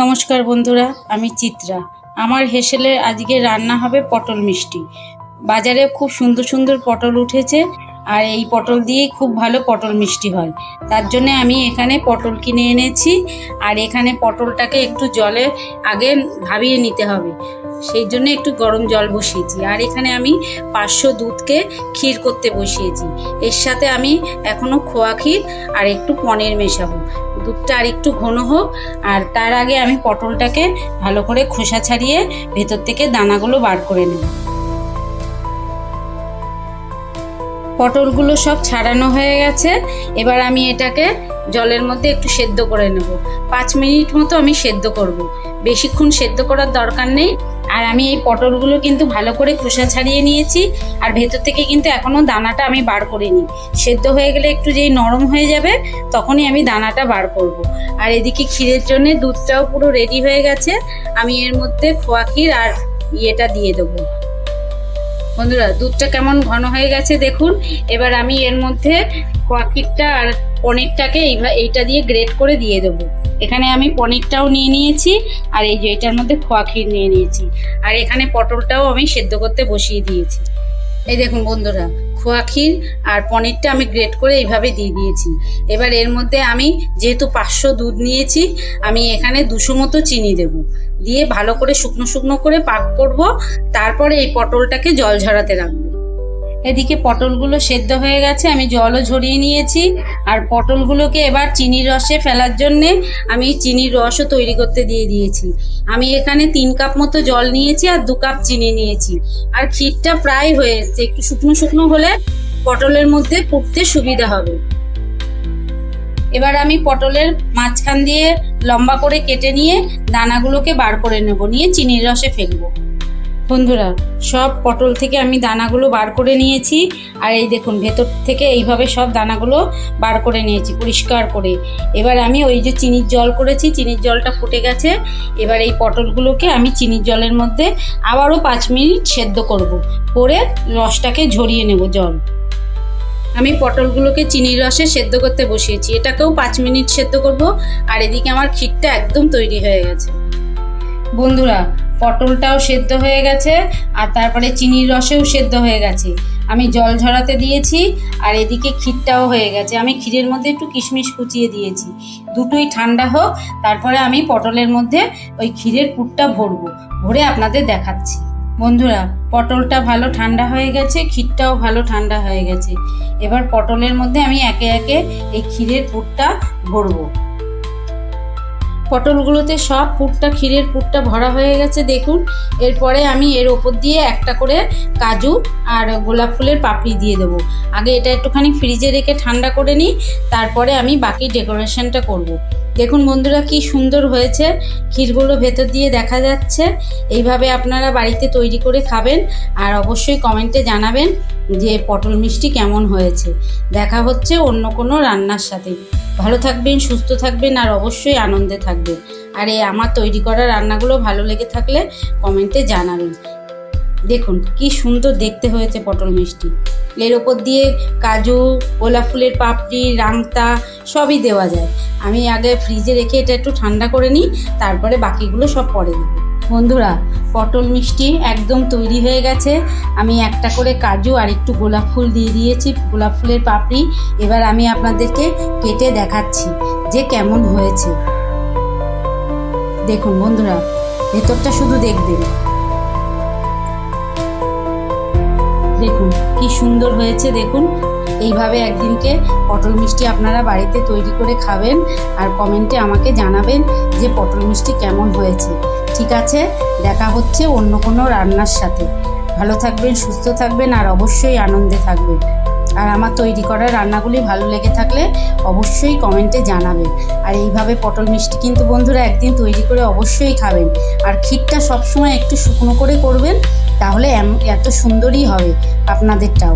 নমস্কার বন্ধুরা, আমি চিত্রা। আমার হেসেলে আজকে রান্না হবে পটল মিষ্টি। বাজারে খুব সুন্দর সুন্দর পটল উঠেছে, আর এই পটল দিয়েই খুব ভালো পটল মিষ্টি হয়। তার জন্য আমি এখানে পটল কিনে এনেছি, আর এখানে পটলটাকে একটু জলে আগে ভাবিয়ে নিতে হবে, সেই জন্য একটু গরম জল বসিয়েছি। আর এখানে আমি 500 দুধকে ক্ষীর করতে বসিয়েছি। এর সাথে আমি এখনও খোয়া ক্ষীর আর একটু পনির মেশাবো। দুধটা আর একটু ঘন হোক, আর তার আগে আমি পটলটাকে ভালো করে খোসা ছাড়িয়ে ভেতর থেকে দানাগুলো বার করে নেব। পটলগুলো সব ছাড়ানো হয়ে গেছে। এবার আমি এটাকে জলের মধ্যে একটু সেদ্ধ করে নেব। 5 মিনিট মতো আমি সেদ্ধ করব, বেশিক্ষণ সেদ্ধ করার দরকার নেই। আর আমি এই পটলগুলো কিন্তু ভালো করে খোসা ছাড়িয়ে নিয়েছি, আর ভেতর থেকে কিন্তু এখনও দানাটা আমি বার করিনি। সেদ্ধ হয়ে গেলে একটু যেই নরম হয়ে যাবে তখনই আমি দানাটা বার করব। আর এদিকে ক্ষীরের জন্য দুধটাও পুরো রেডি হয়ে গেছে। আমি এর মধ্যে খোয়া ক্ষীর আর ইয়েটা দিয়ে দেবো। বন্ধুরা, দুধটা কেমন ঘন হয়ে গেছে দেখুন। এবার আমি এর মধ্যে খোয়া ক্ষীরটা আর পনিরটাকে এইটা দিয়ে গ্রেট করে দিয়ে দেবো। এখানে আমি পনিরটাও নিয়ে নিয়েছি, আর এই যে এটার মধ্যে খোয়া ক্ষীর নিয়ে নিয়েছি, আর এখানে পটলটাও আমি সেদ্ধ করতে বসিয়ে দিয়েছি। এই দেখুন বন্ধুরা, খোয়া ক্ষীর আর পনিরটা আমি গ্রেট করে এইভাবে দিয়ে দিয়েছি। এবার এর মধ্যে আমি যেহেতু 500 দুধ নিয়েছি, আমি এখানে 200 মতো চিনি দেব। দিয়ে ভালো করে শুকনো শুকনো করে পাক করব। তারপরে এই পটলটাকে জল ঝরাতে রাখবো। এদিকে পটলগুলো সেদ্ধ হয়ে গেছে, আমি জলও ঝরিয়ে নিয়েছি। আর পটলগুলোকে এবার চিনির রসে ফেলার জন্যে আমি চিনির রসও তৈরি করতে দিয়ে দিয়েছি। আমি এখানে 3 কাপ মতো জল নিয়েছি আর 2 কাপ চিনি নিয়েছি। আর ক্ষীরটা প্রায় হয়ে এসছে, একটু শুকনো শুকনো হলে পটলের মধ্যে ফুটতে সুবিধা হবে। এবার আমি পটলের মাঝখান দিয়ে লম্বা করে কেটে নিয়ে দানাগুলোকে বার করে নেব, নিয়ে চিনির রসে ফেলবো। বন্ধুরা, সব পটল থেকে আমি দানাগুলো বার করে নিয়েছি। আর এই দেখুন, ভেতর থেকে এইভাবে সব দানাগুলো বার করে নিয়েছি পরিষ্কার করে। এবার আমি ওই যে চিনির জল করেছি, চিনির জলটা ফুটে গেছে। এবার এই পটলগুলোকে আমি চিনির জলের মধ্যে আবারও 5 মিনিট সেদ্ধ করব, করে রসটাকে ঝরিয়ে নেব জল। আমি পটলগুলোকে চিনির রসে সেদ্ধ করতে বসিয়েছি, এটাকেও 5 মিনিট সেদ্ধ করব। আর এদিকে আমার ক্ষীরটা একদম তৈরি হয়ে গেছে। বন্ধুরা, পটলটাও সেদ্ধ হয়ে গেছে, আর তারপরে চিনির রসেও সেদ্ধ হয়ে গেছে। আমি জল ঝরাতে দিয়েছি, আর এদিকে ক্ষীরটাও হয়ে গেছে। আমি ক্ষীরের মধ্যে একটু কিশমিশ কুচিয়ে দিয়েছি। দুটোই ঠান্ডা হোক, তারপরে আমি পটলের মধ্যে ওই ক্ষীরের পুরটা ভরবো, ভরে আপনাদের দেখাচ্ছি। বন্ধুরা, পটলটা ভালো ঠান্ডা হয়ে গেছে, ক্ষীরটাও ভালো ঠান্ডা হয়ে গেছে। এবার পটলের মধ্যে আমি একে একে এই ক্ষীরের পুরটা ভরবো। পটলগুলোতে সব পুরটা, ক্ষীরের পুরটা ভরা হয়ে গেছে দেখুন। এরপরে আমি এর ওপর দিয়ে একটা করে কাজু আর গোলাপ ফুলের পাপড়ি দিয়ে দেবো। আগে এটা একটুখানি ফ্রিজে রেখে ঠান্ডা করে নিই, তারপরে আমি বাকি ডেকোরেশনটা করব। দেখুন বন্ধুরা, কি সুন্দর হয়েছে, ক্ষীরগুলো ভেতর দিয়ে দেখা যাচ্ছে। এইভাবে আপনারা বাড়িতে তৈরি করে খাবেন, আর অবশ্যই কমেন্টে জানাবেন যে পটল মিষ্টি কেমন হয়েছে। দেখা হচ্ছে অন্য কোনো রান্নার সাথে। ভালো থাকবেন, সুস্থ থাকবেন, আর অবশ্যই আনন্দে থাকবেন। আর এই আমার তৈরি করা রান্নাগুলো ভালো লেগে থাকলে কমেন্টে জানাবেন। দেখুন কি সুন্দর দেখতে হয়েছে পটল মিষ্টি। এর ওপর দিয়ে কাজু, গোলাপ ফুলের পাপড়ি, রাংতা সবই দেওয়া যায়। আমি আগে ফ্রিজে রেখে এটা একটু ঠান্ডা করে নিই, তারপরে বাকিগুলো সব পরে দেবো। বন্ধুরা, পটল মিষ্টি একদম তৈরি হয়ে গেছে। আমি একটা করে কাজু আর একটু গোলাপ ফুল দিয়ে দিয়েছি, গোলাপ ফুলের পাপড়ি। এবার আমি আপনাদেরকে কেটে দেখাচ্ছি যে কেমন হয়েছে। দেখুন বন্ধুরা, ভেতরটা শুধু দেখবেন। দেখুন কি সুন্দর হয়েছে। দেখুন, এইভাবে একদিনকে পটল মিষ্টি আপনারা বাড়িতে তৈরি করে খাবেন, আর কমেন্টে আমাকে জানাবেন যে পটল মিষ্টি কেমন হয়েছে। ঠিক আছে, দেখা হচ্ছে অন্য কোনো রান্নার সাথে। ভালো থাকবেন, সুস্থ থাকবেন, আর অবশ্যই আনন্দে থাকবেন। আর আমার তৈরি করা রান্নাগুলি ভালো লেগে থাকলে অবশ্যই কমেন্টে জানাবেন। আর এইভাবে পটল মিষ্টি কিন্তু বন্ধুরা একদিন তৈরি করে অবশ্যই খাবেন। আর ক্ষীরটা সবসময় একটু শুকনো করে করবেন, তাহলে এত সুন্দরই হবে আপনাদেরটাও।